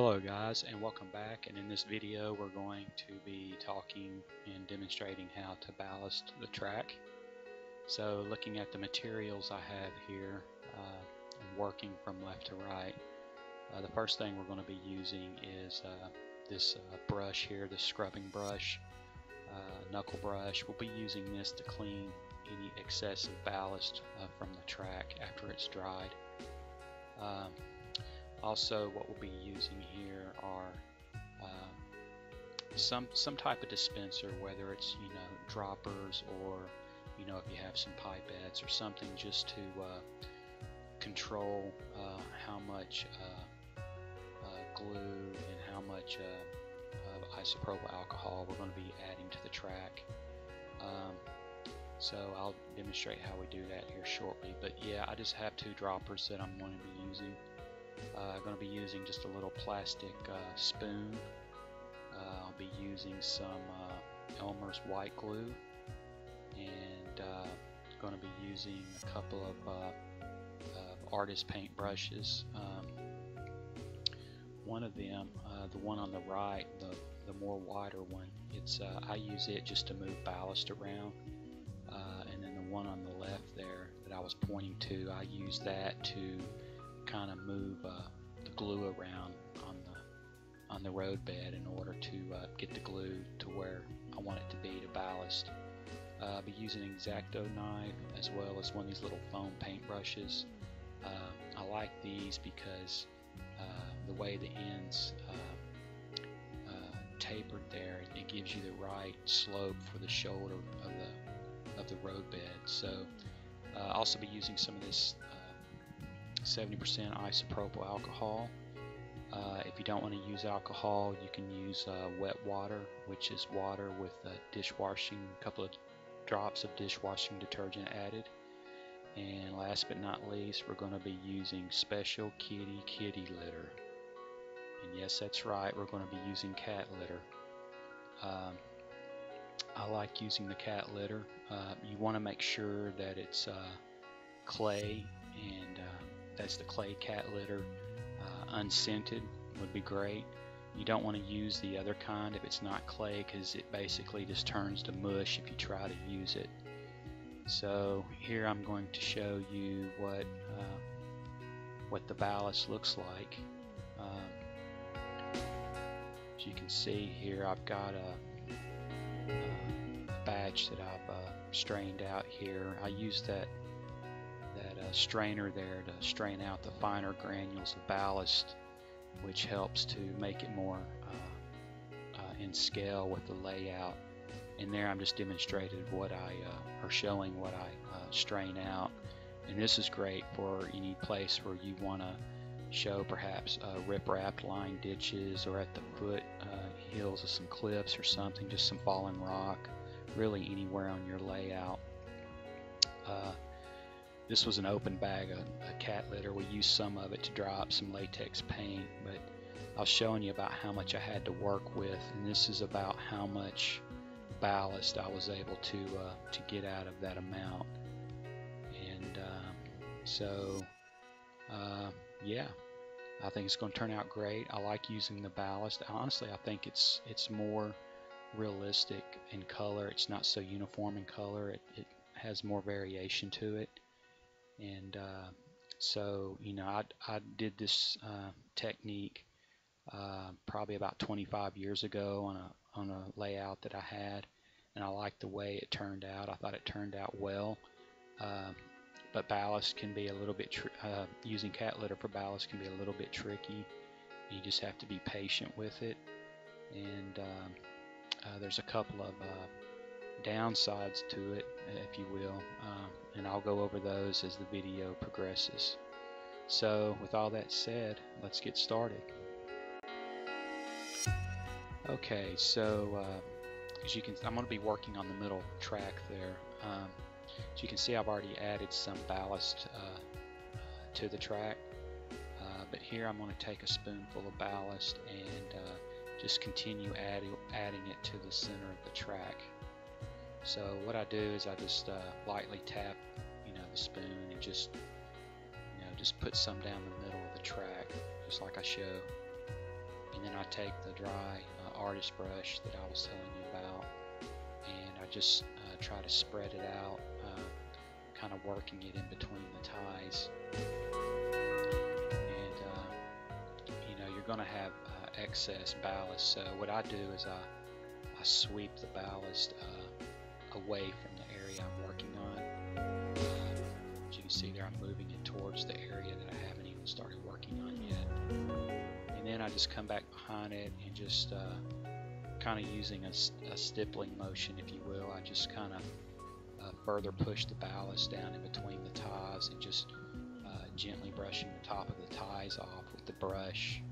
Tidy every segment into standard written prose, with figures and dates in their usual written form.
Hello guys, and welcome back, and in this video we're going to be talking and demonstrating how to ballast the track. So looking at the materials I have here and working from left to right, the first thing we're going to be using is this brush here, this scrubbing brush, knuckle brush. We'll be using this to clean any excessive ballast from the track after it's dried. Also, what we'll be using here are some type of dispenser, whether it's droppers or if you have some pipettes or something, just to control how much glue and how much isopropyl alcohol we're going to be adding to the track. So I'll demonstrate how we do that here shortly. But yeah, I just have two droppers that I'm going to be using. I'm going to be using just a little plastic spoon. I'll be using some Elmer's white glue, and going to be using a couple of artist paint brushes. One of them, the one on the right, the more wider one, it's I use it just to move ballast around, and then the one on the left there that I was pointing to, I use that to kind of move the glue around on the roadbed in order to get the glue to where I want it to be to ballast. I'll be using an X-Acto knife as well as one of these little foam paint brushes. I like these because the way the ends tapered there, it gives you the right slope for the shoulder of the roadbed. So I'll also be using some of this 70% isopropyl alcohol. If you don't want to use alcohol, you can use wet water, which is water with a couple of drops of dishwashing detergent added. And last but not least, we're going to be using Special Kitty litter. And yes, that's right, we're going to be using cat litter. I like using the cat litter. You want to make sure that it's clay, and that's the clay cat litter. Unscented would be great. You don't want to use the other kind if it's not clay, because it basically just turns to mush if you try to use it. So here I'm going to show you what the ballast looks like. As you can see here, I've got a batch that I've strained out here. I use that strainer there to strain out the finer granules of ballast, which helps to make it more in scale with the layout. And there I'm just demonstrated showing what I strain out. And this is great for any place where you want to show perhaps rip-wrapped line ditches, or at the foot hills of some cliffs or something, just some fallen rock, really anywhere on your layout. This was an open bag of cat litter. We used some of it to dry up some latex paint, but I was showing you about how much I had to work with, and this is about how much ballast I was able to get out of that amount. And yeah, I think it's going to turn out great. I like using the ballast. Honestly, I think it's more realistic in color. It's not so uniform in color. It has more variation to it. And so I did this technique probably about 25 years ago on a layout that I had, and I liked the way it turned out. I thought it turned out well. But ballast can be a little bit using cat litter for ballast can be a little bit tricky. You just have to be patient with it, and there's a couple of downsides to it, if you will, and I'll go over those as the video progresses. So with all that said, let's get started. Okay, so as you can, I'm going to be working on the middle track there. As you can see, I've already added some ballast to the track, but here I'm going to take a spoonful of ballast and just continue adding it to the center of the track. So what I do is I just lightly tap the spoon and just put some down the middle of the track, just like I show. and then I take the dry artist brush that I was telling you about, and I just try to spread it out, kind of working it in between the ties. And you're going to have excess ballast, so what I do is I sweep the ballast away from the area I'm working on. As you can see there, I'm moving it towards the area that I haven't even started working on yet. And then I just come back behind it and just kind of using a stippling motion, if you will. I just kind of further push the ballast down in between the ties and just gently brushing the top of the ties off with the brush.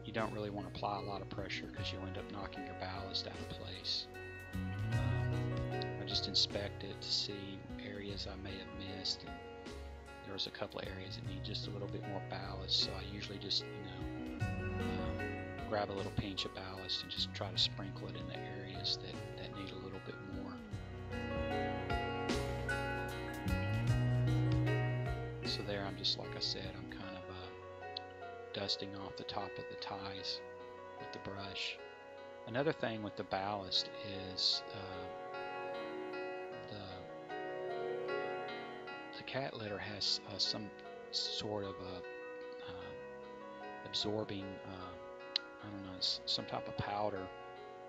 You don't really want to apply a lot of pressure because you'll end up knocking your ballast out of place. I just inspect it to see areas I may have missed, and there was a couple of areas that need just a little bit more ballast, so I usually just grab a little pinch of ballast and just try to sprinkle it in the areas that need a little bit more. So there, I'm just, like I said, I'm kind of dusting off the top of the ties with the brush. Another thing with the ballast is the cat litter has some sort of absorbing, I don't know, some type of powder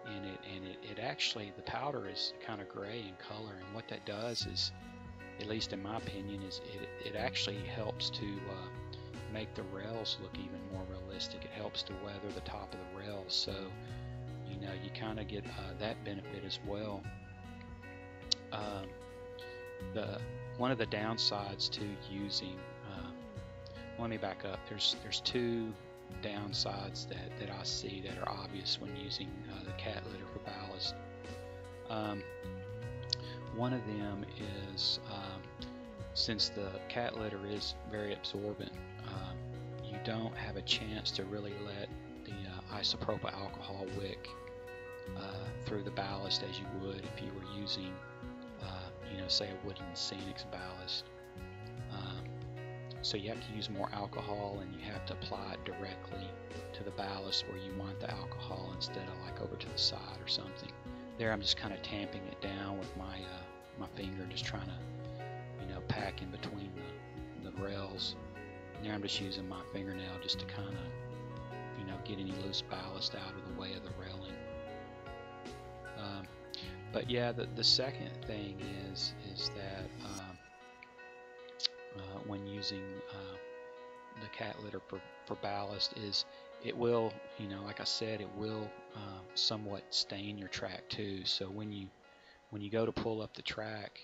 in it, and it actually, the powder is kind of gray in color, and what that does is, at least in my opinion, is it actually helps to make the rails look even more realistic. It helps to weather the top of the rails, so you kind of get that benefit as well. One of the downsides to using, let me back up. There's two downsides that I see that are obvious when using the cat litter for ballast. One of them is since the cat litter is very absorbent, you don't have a chance to really let the isopropyl alcohol wick through the ballast as you would if you were using, say a Wooden Scenics ballast. So you have to use more alcohol, and you have to apply it directly to the ballast where you want the alcohol instead of like over to the side or something. There, I'm just kind of tamping it down with my finger, just trying to pack in between the rails. And there I'm just using my fingernail just to kind of get any loose ballast out of the way of the railing. But yeah, the second thing is that when using the cat litter for ballast is it will, like I said, it will somewhat stain your track too. So when you go to pull up the track,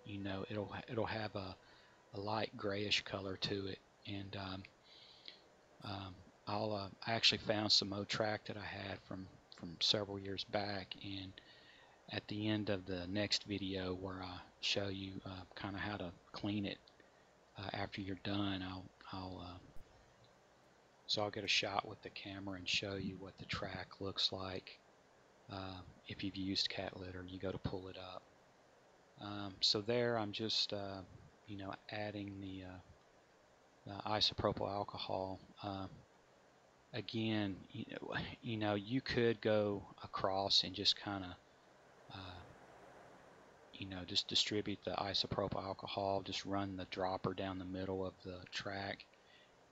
it'll have a light grayish color to it. And I actually found some track that I had from several years back, and at the end of the next video where I show you kind of how to clean it after you're done, I'll get a shot with the camera and show you what the track looks like if you've used cat litter and you go to pull it up. So there I'm just adding the isopropyl alcohol. Again, you could go across and just kind of just distribute the isopropyl alcohol, just run the dropper down the middle of the track,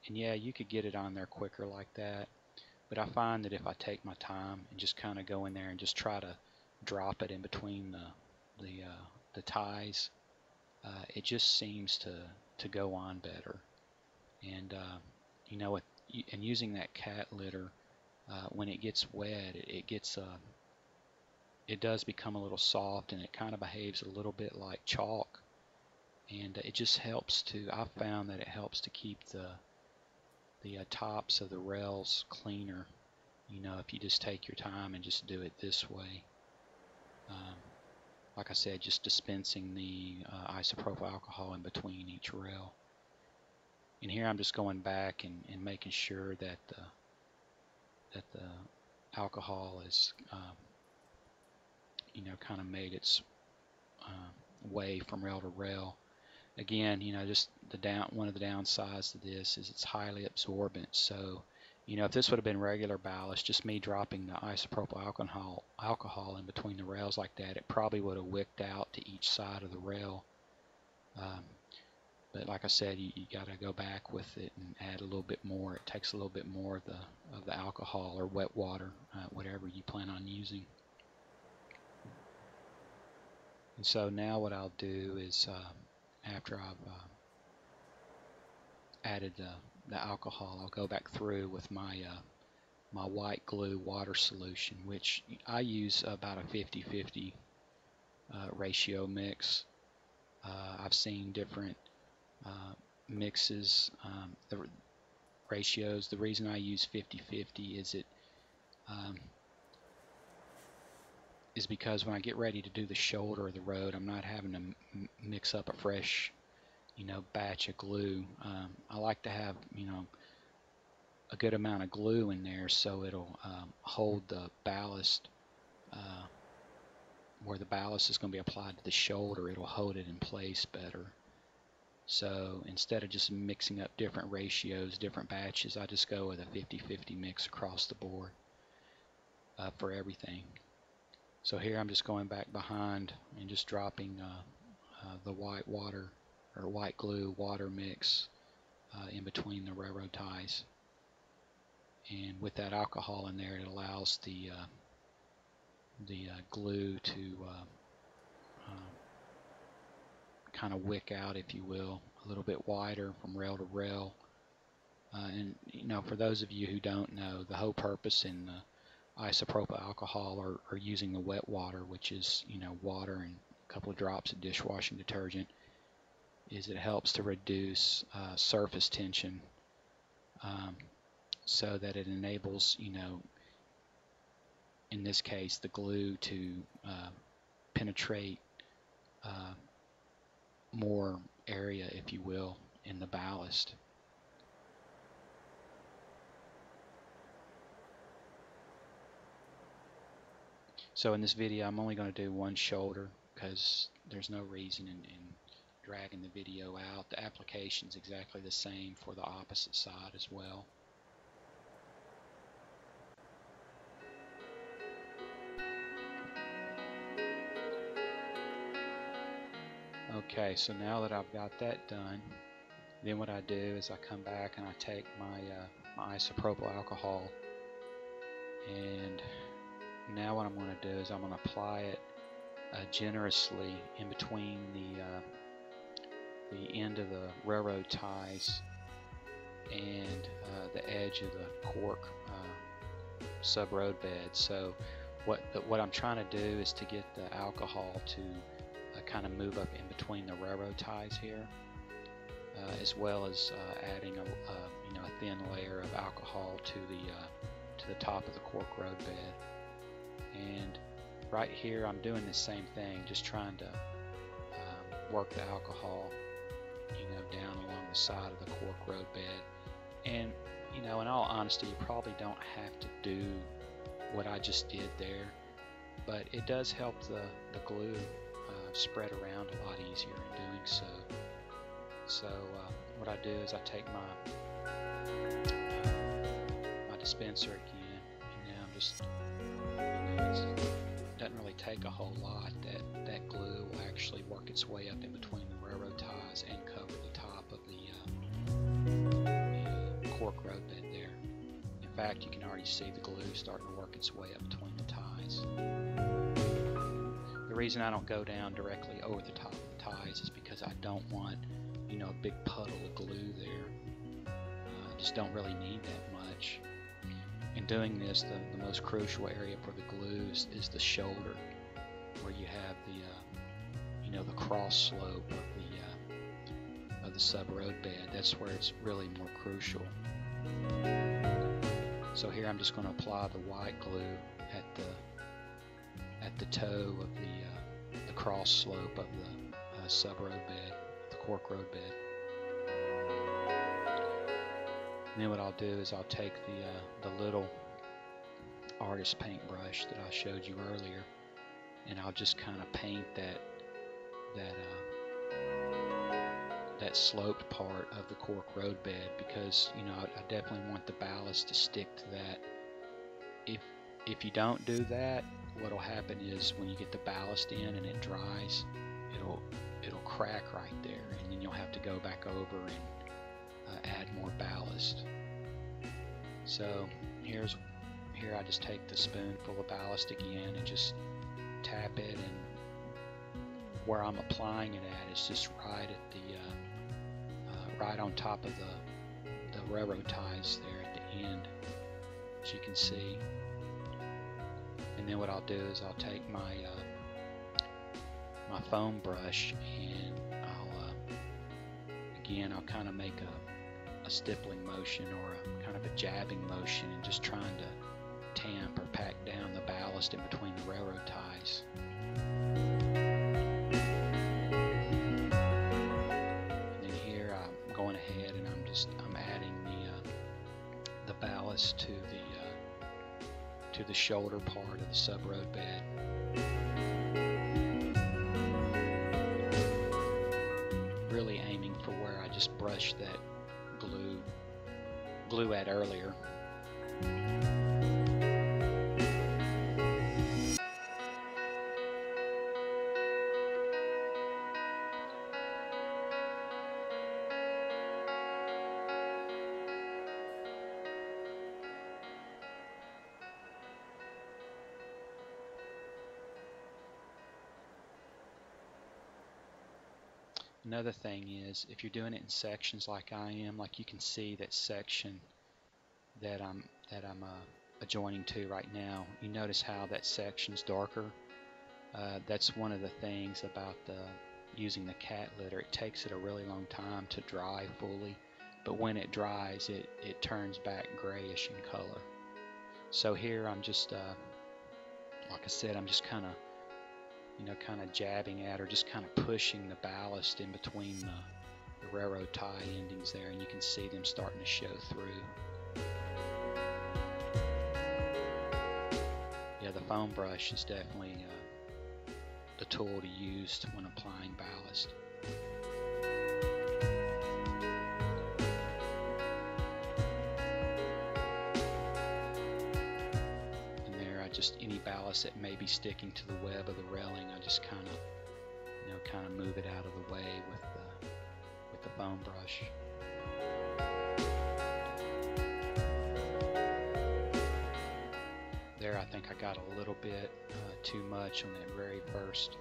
and yeah, you could get it on there quicker like that. But I find that if I take my time and just kind of go in there and just try to drop it in between the ties, it just seems to go on better. And and using that cat litter, when it gets wet, it does become a little soft, and it kind of behaves a little bit like chalk. And it just helps I've found that it helps to keep the tops of the rails cleaner, if you just take your time and just do it this way. Like I said, just dispensing the isopropyl alcohol in between each rail. And here I'm just going back and making sure that the alcohol is kind of made its way from rail to rail. Again, just one of the downsides to this is it's highly absorbent, so if this would have been regular ballast, just me dropping the isopropyl alcohol in between the rails like that, it probably would have wicked out to each side of the rail. But like I said, you got to go back with it and add a little bit more. It takes a little bit more of the alcohol or wet water, whatever you plan on using. And so now what I'll do is, after I've added the alcohol, I'll go back through with my my white glue water solution, which I use about a 50-50 ratio mix. I've seen different mixes, the ratios. The reason I use 50-50 is because when I get ready to do the shoulder of the road, I'm not having to mix up a fresh batch of glue. I like to have a good amount of glue in there so it'll hold the ballast where the ballast is going to be applied to the shoulder. It'll hold it in place better. So instead of just mixing up different ratios, different batches, I just go with a 50-50 mix across the board for everything. So here I'm just going back behind and just dropping the white water or white glue water mix in between the railroad ties. And with that alcohol in there, it allows the glue to kind of wick out, if you will, a little bit wider from rail to rail. And for those of you who don't know, the whole purpose in the isopropyl alcohol or using the wet water, which is water and a couple of drops of dishwashing detergent, is it helps to reduce surface tension, so that it enables in this case the glue to penetrate more area, if you will, in the ballast. So in this video I'm only going to do one shoulder because there's no reason in dragging the video out. The application is exactly the same for the opposite side as well. Okay, so now that I've got that done, then what I do is I come back and I take my isopropyl alcohol, and now what I'm going to do is I'm going to apply it generously in between the end of the railroad ties and the edge of the cork sub-road bed. So what I'm trying to do is to get the alcohol to kind of move up in between the railroad ties here, as well as adding a thin layer of alcohol to the top of the cork road bed. And right here I'm doing the same thing, just trying to work the alcohol down along the side of the cork road bed. And in all honesty, you probably don't have to do what I just did there, but it does help the glue spread around a lot easier in doing so. So what I do is I take my dispenser again, and now I'm just it doesn't really take a whole lot. That glue will actually work its way up in between the railroad ties and cover the top of the cork road bed there. In fact, you can already see the glue starting to work its way up between the ties. The reason I don't go down directly over the top of the ties is because I don't want a big puddle of glue there. I just don't really need that much. In doing this, the most crucial area for the glue is the shoulder, where you have the cross slope of the sub road bed. That's where it's really more crucial. So here I'm just going to apply the white glue at the toe of the cross slope of the sub road bed, the cork road bed. And then what I'll do is I'll take the little artist paintbrush that I showed you earlier, and I'll just kind of paint that that sloped part of the cork roadbed, because I definitely want the ballast to stick to that. If you don't do that, what'll happen is when you get the ballast in and it dries, it'll crack right there, and then you'll have to go back over and add more ballast. So here I just take the spoonful of ballast again and just tap it, and where I'm applying it at is just right at the right on top of the railroad ties there at the end, as you can see. And then what I'll do is I'll take my my foam brush, and I'll kind of make a stippling motion, or a kind of a jabbing motion, and just trying to tamp or pack down the ballast in between the railroad ties. And then here I'm going ahead and I'm adding the ballast to the shoulder part of the sub road bed. Really aiming for where I just brushed that glue at earlier. Another thing is, if you're doing it in sections like I am, like you can see that section that I'm adjoining to right now, you notice how that section's darker. That's one of the things about using the cat litter. It takes it a really long time to dry fully, but when it dries, it turns back grayish in color. So here I'm just, like I said, I'm just kind of jabbing at, or just kind of pushing the ballast in between the railroad tie endings there, and you can see them starting to show through. Yeah, the foam brush is definitely the tool to use when applying ballast. Just any ballast that may be sticking to the web of the railing, I just kind of move it out of the way with the foam brush. There, I think I got a little bit too much on that very first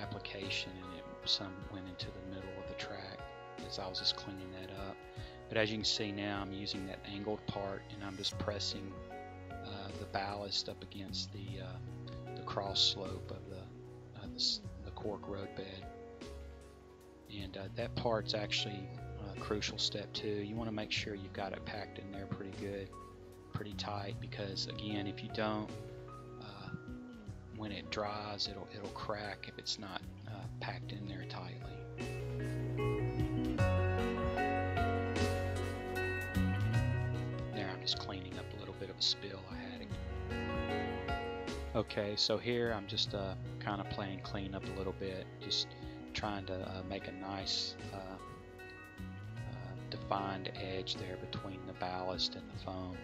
application, and some went into the middle of the track as I was just cleaning that up. But as you can see now, I'm using that angled part, and I'm just pressing the ballast up against the cross slope of the cork roadbed, and that part's actually a crucial step too. You want to make sure you've got it packed in there pretty good, pretty tight, because again, if you don't, when it dries, it'll crack if it's not packed in there tightly. There, I'm just cleaning up a little bit of a spill I had. Okay, so here I'm just kind of playing clean up a little bit, just trying to make a nice defined edge there between the ballast and the foam.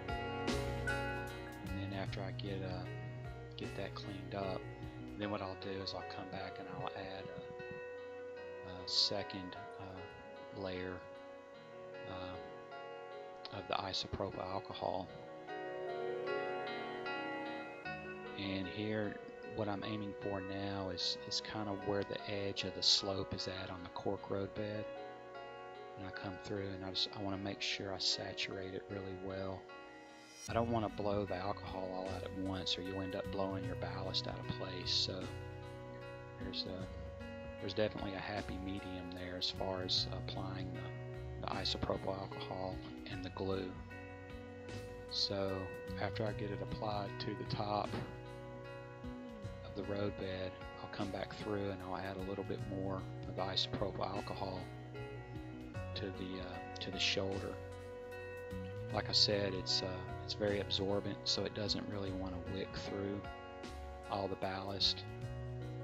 And then after I get that cleaned up, then what I'll do is I'll come back and I'll add a second layer of the isopropyl alcohol. And here, what I'm aiming for now is kind of where the edge of the slope is at on the cork roadbed. And I come through, and I want to make sure I saturate it really well. I don't want to blow the alcohol all out at once, or you'll end up blowing your ballast out of place. So there's definitely a happy medium there as far as applying the isopropyl alcohol and the glue. So after I get it applied to the top of the roadbed, I'll come back through and I'll add a little bit more of the isopropyl alcohol to the shoulder. Like I said, it's very absorbent, so it doesn't really want to wick through all the ballast.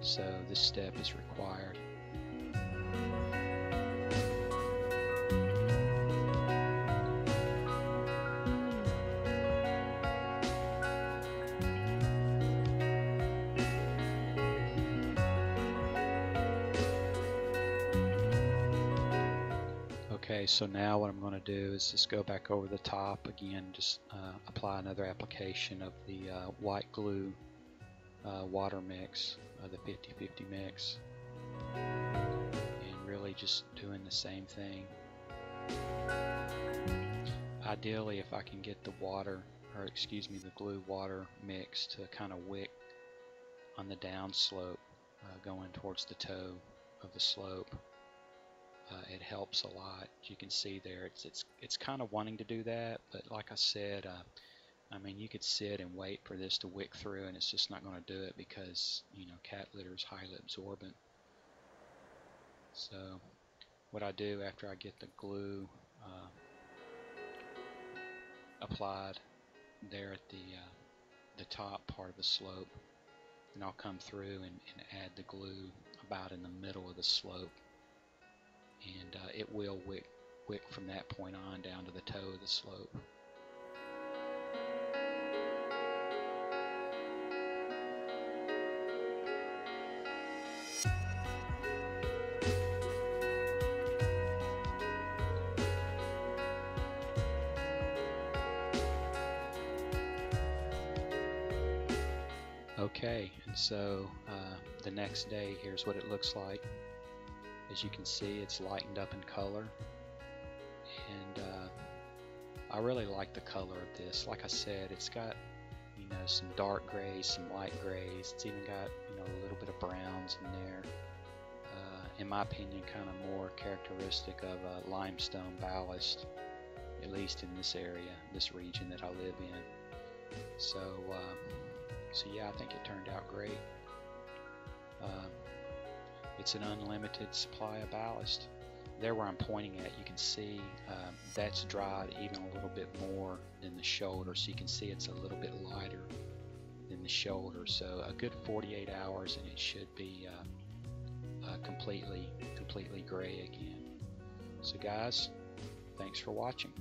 So this step is required. Okay, so now what I'm going to do is just go back over the top again, just apply another application of the white glue water mix, the 50-50 mix, and really just doing the same thing. Ideally, if I can get the water, or excuse me, the glue water mix to kind of wick on the down slope, going towards the toe of the slope, it helps a lot. You can see there, it's kind of wanting to do that, but like I said, I mean, you could sit and wait for this to wick through, and it's just not going to do it because, you know, cat litter is highly absorbent. So what I do after I get the glue applied there at the top part of the slope, and I'll come through and add the glue about in the middle of the slope, and it will wick from that point on down to the toe of the slope. Okay, and so the next day, here's what it looks like. As you can see, it's lightened up in color, and I really like the color of this. Like I said, it's got, you know, some dark grays, some light grays. It's even got, you know, a little bit of browns in there. In my opinion, kind of more characteristic of a limestone ballast, at least in this area, this region that I live in. So yeah, I think it turned out great. It's an unlimited supply of ballast. There where I'm pointing at, you can see that's dried even a little bit more than the shoulder, so you can see it's a little bit lighter than the shoulder. So a good 48 hours and it should be completely gray again. So guys, thanks for watching.